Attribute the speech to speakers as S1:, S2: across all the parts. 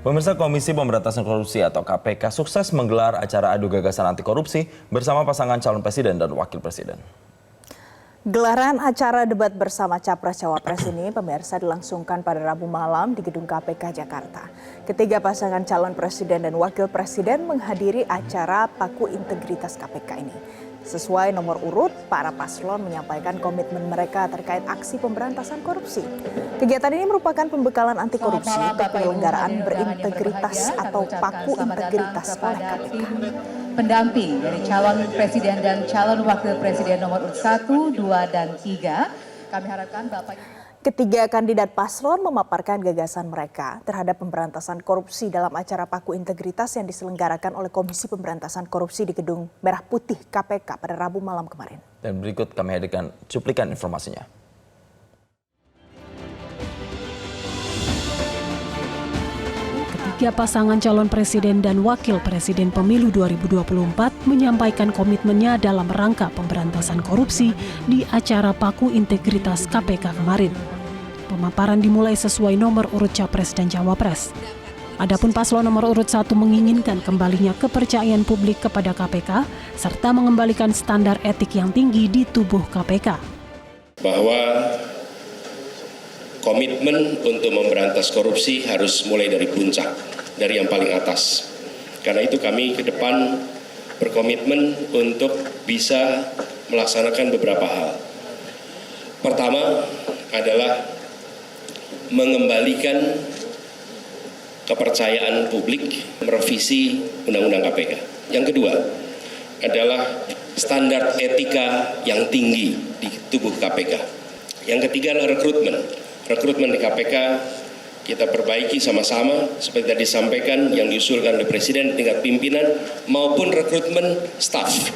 S1: Pemirsa, Komisi Pemberantasan Korupsi atau KPK sukses menggelar acara adu gagasan anti korupsi bersama pasangan calon presiden dan wakil presiden.
S2: Gelaran acara debat bersama Capres-Cawapres ini pemirsa dilangsungkan pada Rabu malam di Gedung KPK Jakarta. Ketiga pasangan calon presiden dan wakil presiden menghadiri acara Paku Integritas KPK ini. Sesuai nomor urut, para paslon menyampaikan komitmen mereka terkait aksi pemberantasan korupsi. Kegiatan ini merupakan pembekalan anti korupsi untuk penyelenggaraan berintegritas atau Paku Integritas oleh KPK.
S3: Pendamping dari calon presiden dan calon wakil presiden nomor urut 1, 2, dan 3. Kami harapkan Bapak...
S2: Ketiga kandidat paslon memaparkan gagasan mereka terhadap pemberantasan korupsi dalam acara Paku Integritas yang diselenggarakan oleh Komisi Pemberantasan Korupsi di Gedung Merah Putih KPK pada Rabu malam kemarin.
S1: Dan berikut kami hadirkan cuplikan informasinya.
S4: Ketiga pasangan calon presiden dan wakil presiden pemilu 2024 menyampaikan komitmennya dalam rangka pemberantasan korupsi di acara Paku Integritas KPK kemarin. Pemaparan dimulai sesuai nomor urut Capres dan Cawapres. Adapun paslon nomor urut 1 menginginkan kembalinya kepercayaan publik kepada KPK serta mengembalikan standar etik yang tinggi di tubuh KPK.
S5: Bahwa komitmen untuk memberantas korupsi harus mulai dari puncak, dari yang paling atas. Karena itu kami ke depan berkomitmen untuk bisa melaksanakan beberapa hal. Pertama adalah mengembalikan kepercayaan publik, merevisi Undang-Undang KPK. Yang kedua adalah standar etika yang tinggi di tubuh KPK. Yang ketiga adalah rekrutmen. Rekrutmen di KPK kita perbaiki sama-sama seperti tadi disampaikan yang diusulkan oleh Presiden tingkat pimpinan maupun rekrutmen staf.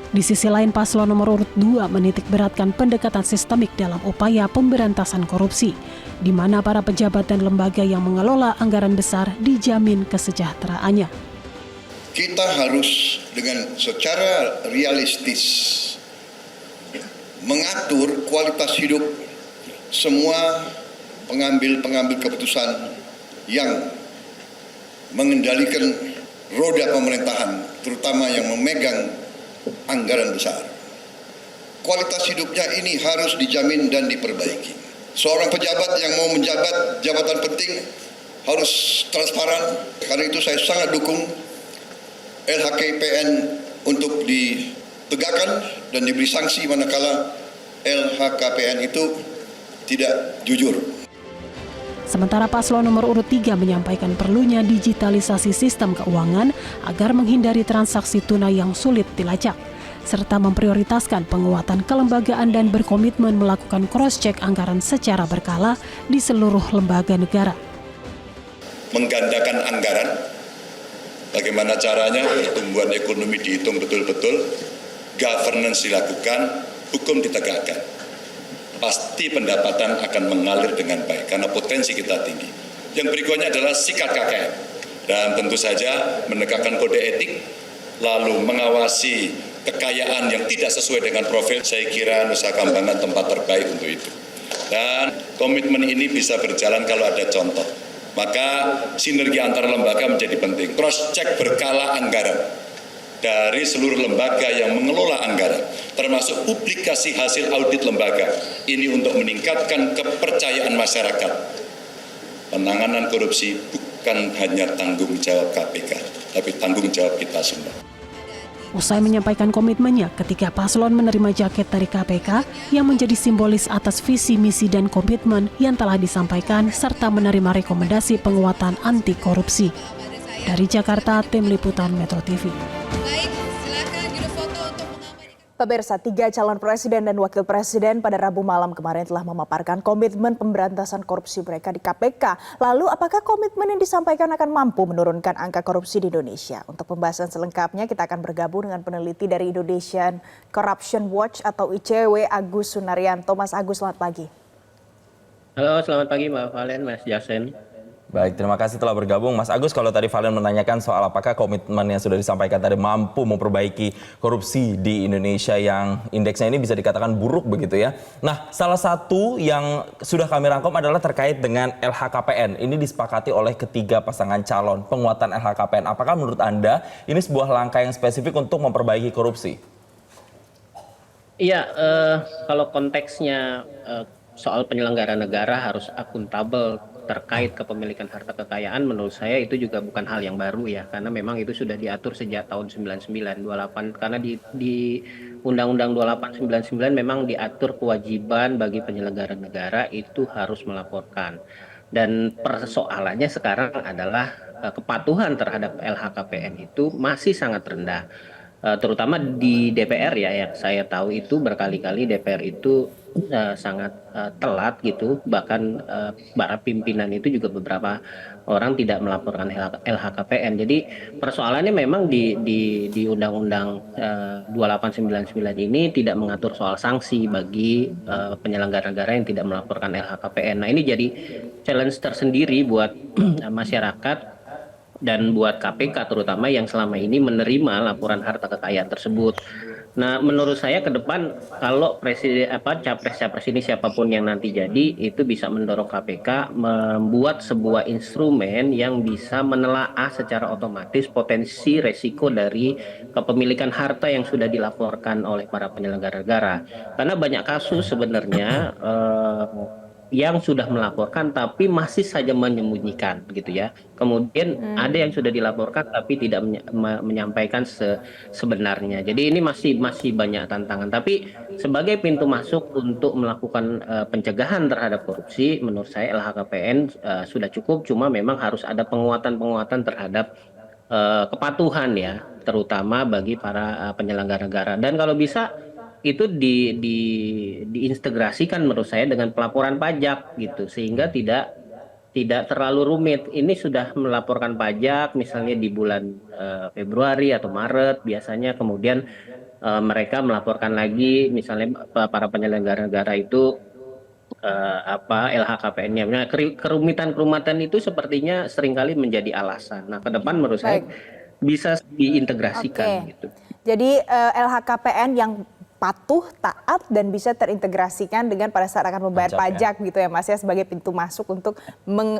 S4: Di sisi lain paslon nomor urut 2 menitikberatkan pendekatan sistemik dalam upaya pemberantasan korupsi, di mana para pejabat dan lembaga yang mengelola anggaran besar dijamin kesejahteraannya.
S6: Kita harus dengan secara realistis mengatur kualitas hidup semua pengambil keputusan yang mengendalikan roda pemerintahan, terutama yang memegang anggaran besar. Kualitas hidupnya ini harus dijamin dan diperbaiki. Seorang pejabat yang mau menjabat jabatan penting harus transparan. Karena itu saya sangat dukung LHKPN untuk ditegakkan dan diberi sanksi manakala LHKPN itu tidak jujur.
S4: Sementara paslon nomor urut 3 menyampaikan perlunya digitalisasi sistem keuangan agar menghindari transaksi tunai yang sulit dilacak, serta memprioritaskan penguatan kelembagaan dan berkomitmen melakukan cross-check anggaran secara berkala di seluruh lembaga negara.
S6: Menggandakan anggaran, bagaimana caranya pertumbuhan ekonomi dihitung betul-betul, governance dilakukan, hukum ditegakkan. Pasti pendapatan akan mengalir dengan baik karena potensi kita tinggi. Yang berikutnya adalah sikat KKN dan tentu saja menegakkan kode etik, lalu mengawasi kekayaan yang tidak sesuai dengan profil. Saya kira Nusa Kambangan tempat terbaik untuk itu. Dan komitmen ini bisa berjalan kalau ada contoh. Maka sinergi antar lembaga menjadi penting. Cross check berkala anggaran dari seluruh lembaga yang mengelola anggaran, termasuk publikasi hasil audit lembaga. Ini untuk meningkatkan kepercayaan masyarakat. Penanganan korupsi bukan hanya tanggung jawab KPK, tapi tanggung jawab kita semua.
S4: Usai menyampaikan komitmennya, ketiga paslon menerima jaket dari KPK yang menjadi simbolis atas visi, misi, dan komitmen yang telah disampaikan, serta menerima rekomendasi penguatan anti korupsi. Dari Jakarta, Tim Liputan Metro TV.
S2: Baik, silakan juru foto untuk mengabadikan. Pemirsa, 3 calon presiden dan wakil presiden pada Rabu malam kemarin telah memaparkan komitmen pemberantasan korupsi mereka di KPK. Lalu, apakah komitmen yang disampaikan akan mampu menurunkan angka korupsi di Indonesia? Untuk pembahasan selengkapnya, kita akan bergabung dengan peneliti dari Indonesian Corruption Watch atau ICW, Agus Sunaryanto. Mas Agus, selamat pagi.
S7: Halo, selamat pagi Mbak Valen, Mas Jasen.
S1: Baik, terima kasih telah bergabung. Mas Agus, kalau tadi Valen menanyakan soal apakah komitmen yang sudah disampaikan tadi mampu memperbaiki korupsi di Indonesia yang indeksnya ini bisa dikatakan buruk begitu ya. Nah, salah satu yang sudah kami rangkum adalah terkait dengan LHKPN. Ini disepakati oleh ketiga pasangan calon penguatan LHKPN. Apakah menurut Anda ini sebuah langkah yang spesifik untuk memperbaiki korupsi?
S7: Iya, kalau konteksnya soal penyelenggara negara harus akuntabel terkait kepemilikan harta kekayaan, menurut saya itu juga bukan hal yang baru ya, karena memang itu sudah diatur sejak tahun 99, 28, karena di Undang-Undang 28, 99 memang diatur kewajiban bagi penyelenggara negara itu harus melaporkan. Dan persoalannya sekarang adalah kepatuhan terhadap LHKPN itu masih sangat rendah. Terutama di DPR ya, yang saya tahu itu berkali-kali DPR itu sangat telat gitu, bahkan para pimpinan itu juga beberapa orang tidak melaporkan LHKPN. Jadi persoalannya memang di Undang-Undang 2899 ini tidak mengatur soal sanksi bagi penyelenggara negara yang tidak melaporkan LHKPN. Nah, ini jadi challenge tersendiri buat masyarakat dan buat KPK terutama yang selama ini menerima laporan harta kekayaan tersebut. Nah, menurut saya ke depan kalau capres-capres ini siapapun yang nanti jadi, itu bisa mendorong KPK membuat sebuah instrumen yang bisa menelaah secara otomatis potensi resiko dari kepemilikan harta yang sudah dilaporkan oleh para penyelenggara negara. Karena banyak kasus sebenarnya yang sudah melaporkan tapi masih saja menyembunyikan gitu ya. Kemudian ada yang sudah dilaporkan tapi tidak menyampaikan sebenarnya. Jadi ini masih banyak tantangan. Tapi sebagai pintu masuk untuk melakukan pencegahan terhadap korupsi, menurut saya LHKPN sudah cukup. Cuma memang harus ada penguatan terhadap kepatuhan ya, terutama bagi para penyelenggara negara. Dan kalau bisa itu diintegrasikan menurut saya dengan pelaporan pajak gitu, sehingga tidak terlalu rumit. Ini sudah melaporkan pajak misalnya di bulan Februari atau Maret biasanya, kemudian mereka melaporkan lagi misalnya para penyelenggara negara itu LHKPN-nya. Nah, kerumitan itu sepertinya seringkali menjadi alasan. Nah, ke depan menurut saya bisa diintegrasikan gitu.
S2: Jadi LHKPN yang patuh, taat, dan bisa terintegrasikan dengan pada saat akan membayar pajak gitu ya Mas ya, sebagai pintu masuk untuk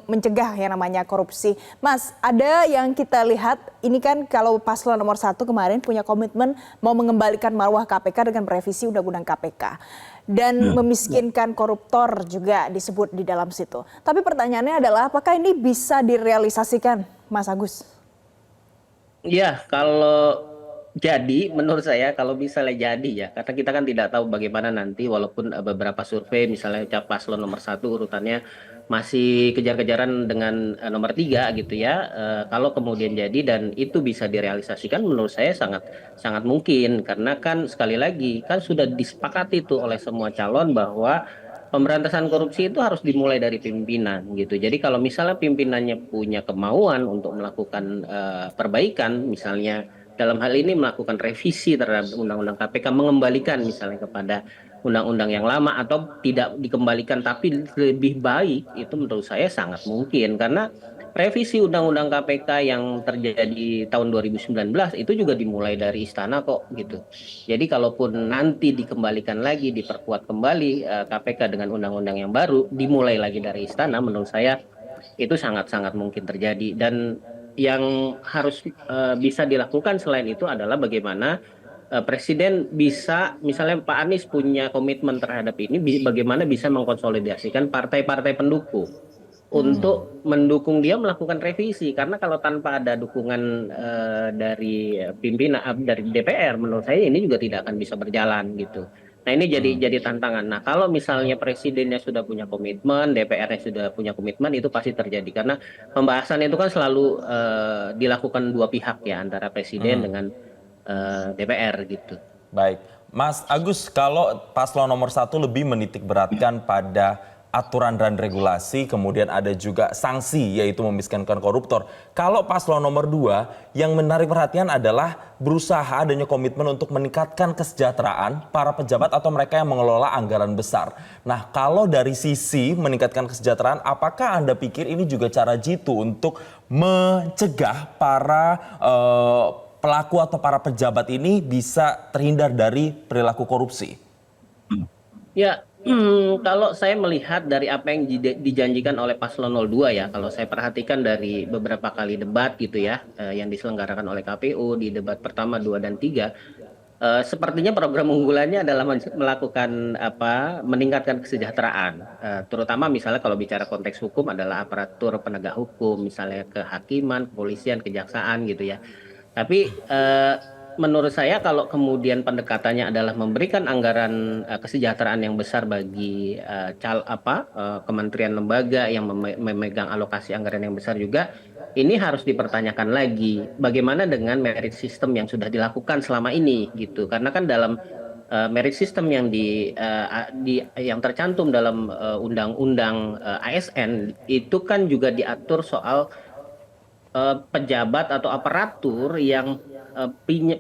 S2: mencegah yang namanya korupsi. Mas, ada yang kita lihat ini kan kalau paslon nomor 1 kemarin punya komitmen mau mengembalikan marwah KPK dengan merevisi Undang-Undang KPK. Dan memiskinkan koruptor juga disebut di dalam situ. Tapi pertanyaannya adalah apakah ini bisa direalisasikan Mas Agus?
S7: Ya, kalau jadi menurut saya kalau misalnya jadi ya, karena kita kan tidak tahu bagaimana nanti, walaupun beberapa survei misalnya paslon nomor 1 urutannya masih kejar-kejaran dengan nomor 3 gitu ya. Kalau kemudian jadi dan itu bisa direalisasikan, menurut saya sangat mungkin, karena kan sekali lagi kan sudah disepakati itu oleh semua calon bahwa pemberantasan korupsi itu harus dimulai dari pimpinan gitu. Jadi kalau misalnya pimpinannya punya kemauan untuk melakukan perbaikan, misalnya dalam hal ini melakukan revisi terhadap Undang-Undang KPK, mengembalikan misalnya kepada undang-undang yang lama atau tidak dikembalikan tapi lebih baik, itu menurut saya sangat mungkin. Karena revisi Undang-Undang KPK yang terjadi tahun 2019 itu juga dimulai dari istana kok gitu. Jadi kalaupun nanti dikembalikan lagi, diperkuat kembali KPK dengan undang-undang yang baru, dimulai lagi dari istana, menurut saya itu sangat-sangat mungkin terjadi. Dan yang harus bisa dilakukan selain itu adalah bagaimana Presiden bisa, misalnya Pak Anies punya komitmen terhadap ini, bagaimana bisa mengkonsolidasikan partai-partai pendukung untuk mendukung dia melakukan revisi. Karena kalau tanpa ada dukungan dari pimpinan dari DPR, menurut saya ini juga tidak akan bisa berjalan gitu. Nah, ini jadi tantangan. Nah, kalau misalnya presidennya sudah punya komitmen, DPR-nya sudah punya komitmen, itu pasti terjadi. Karena pembahasan itu kan selalu dilakukan dua pihak ya, antara presiden dengan DPR gitu.
S1: Baik, Mas Agus, kalau paslon nomor 1 lebih menitik beratkan pada aturan dan regulasi, kemudian ada juga sanksi yaitu memiskinkan koruptor. Kalau paslon nomor 2 yang menarik perhatian adalah berusaha adanya komitmen untuk meningkatkan kesejahteraan para pejabat atau mereka yang mengelola anggaran besar. Nah, kalau dari sisi meningkatkan kesejahteraan, apakah Anda pikir ini juga cara jitu untuk mencegah para pelaku atau para pejabat ini bisa terhindar dari perilaku korupsi?
S7: Ya, kalau saya melihat dari apa yang dijanjikan oleh Paslon 02 ya, kalau saya perhatikan dari beberapa kali debat gitu ya, yang diselenggarakan oleh KPU di debat pertama, 2 dan 3, sepertinya program unggulannya adalah melakukan meningkatkan kesejahteraan, terutama misalnya kalau bicara konteks hukum adalah aparatur penegak hukum, misalnya kehakiman, kepolisian, kejaksaan gitu ya. Tapi menurut saya kalau kemudian pendekatannya adalah memberikan anggaran kesejahteraan yang besar bagi kementerian lembaga yang memegang alokasi anggaran yang besar juga, ini harus dipertanyakan lagi bagaimana dengan merit system yang sudah dilakukan selama ini gitu. Karena kan dalam merit system yang yang tercantum dalam undang-undang ASN itu kan juga diatur soal pejabat atau aparatur yang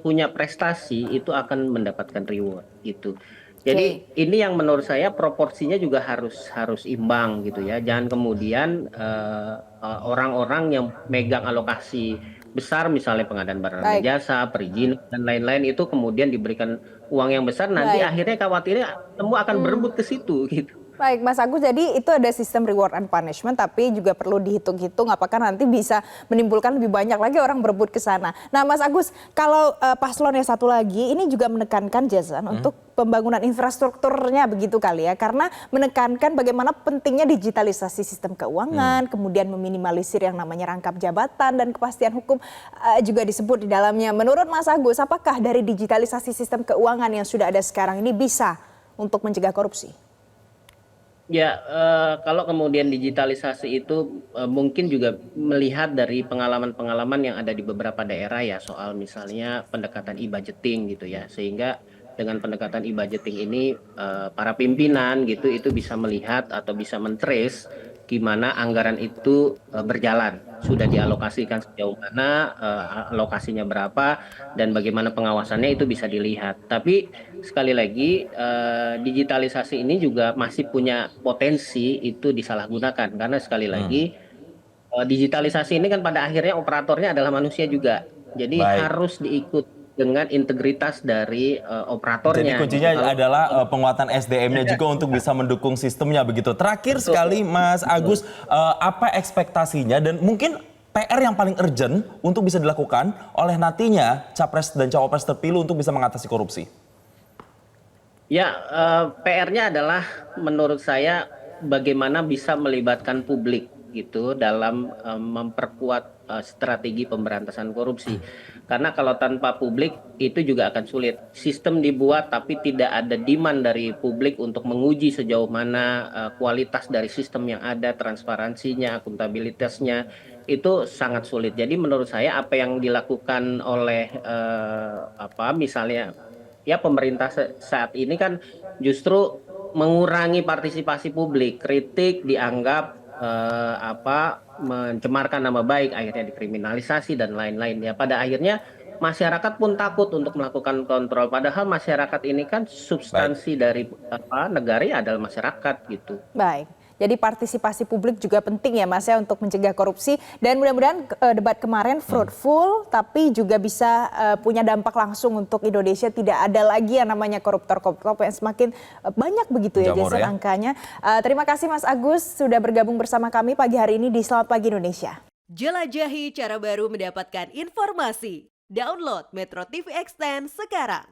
S7: punya prestasi itu akan mendapatkan reward gitu. Jadi ini yang menurut saya proporsinya juga harus imbang gitu ya. Jangan kemudian orang-orang yang megang alokasi besar misalnya pengadaan barang dan jasa, perizinan dan lain-lain itu kemudian diberikan uang yang besar, nanti akhirnya khawatirnya semua akan berebut ke situ gitu.
S2: Baik, Mas Agus, jadi itu ada sistem reward and punishment, tapi juga perlu dihitung-hitung apakah nanti bisa menimbulkan lebih banyak lagi orang berebut ke sana. Nah, Mas Agus, kalau paslon yang satu lagi, ini juga menekankan Jason untuk pembangunan infrastrukturnya begitu kali ya, karena menekankan bagaimana pentingnya digitalisasi sistem keuangan, kemudian meminimalisir yang namanya rangkap jabatan dan kepastian hukum juga disebut di dalamnya. Menurut Mas Agus, apakah dari digitalisasi sistem keuangan yang sudah ada sekarang ini bisa untuk mencegah korupsi?
S7: Ya, kalau kemudian digitalisasi itu mungkin juga melihat dari pengalaman-pengalaman yang ada di beberapa daerah ya, soal misalnya pendekatan e-budgeting gitu ya, sehingga dengan pendekatan e-budgeting ini para pimpinan gitu itu bisa melihat atau bisa men-trace gimana anggaran itu berjalan, sudah dialokasikan sejauh mana, alokasinya berapa, dan bagaimana pengawasannya itu bisa dilihat. Tapi sekali lagi digitalisasi ini juga masih punya potensi itu disalahgunakan, karena sekali lagi digitalisasi ini kan pada akhirnya operatornya adalah manusia juga, jadi harus diikut dengan integritas dari operatornya.
S1: Jadi kuncinya adalah penguatan SDM-nya juga untuk bisa mendukung sistemnya begitu. Terakhir sekali Mas Agus, apa ekspektasinya dan mungkin PR yang paling urgent untuk bisa dilakukan oleh nantinya Capres dan Cawapres terpilih untuk bisa mengatasi korupsi?
S7: Ya, PR-nya adalah menurut saya bagaimana bisa melibatkan publik gitu dalam memperkuat strategi pemberantasan korupsi. Karena kalau tanpa publik itu juga akan sulit. Sistem dibuat tapi tidak ada demand dari publik untuk menguji sejauh mana kualitas dari sistem yang ada, transparansinya, akuntabilitasnya, itu sangat sulit. Jadi menurut saya apa yang dilakukan oleh misalnya ya pemerintah saat ini kan justru mengurangi partisipasi publik, kritik dianggap mencemarkan nama baik, akhirnya dikriminalisasi dan lain-lain ya. Pada akhirnya masyarakat pun takut untuk melakukan kontrol, padahal masyarakat ini kan substansi dari negara ya adalah masyarakat gitu.
S2: Baik. Jadi partisipasi publik juga penting ya Mas ya untuk mencegah korupsi, dan mudah-mudahan debat kemarin fruitful tapi juga bisa punya dampak langsung untuk Indonesia, tidak ada lagi yang namanya koruptor-koruptor yang semakin banyak begitu ya Jason angkanya. Terima kasih Mas Agus sudah bergabung bersama kami pagi hari ini di Selamat Pagi Indonesia.
S8: Jelajahi cara baru mendapatkan informasi. Download Metro TV Extend sekarang.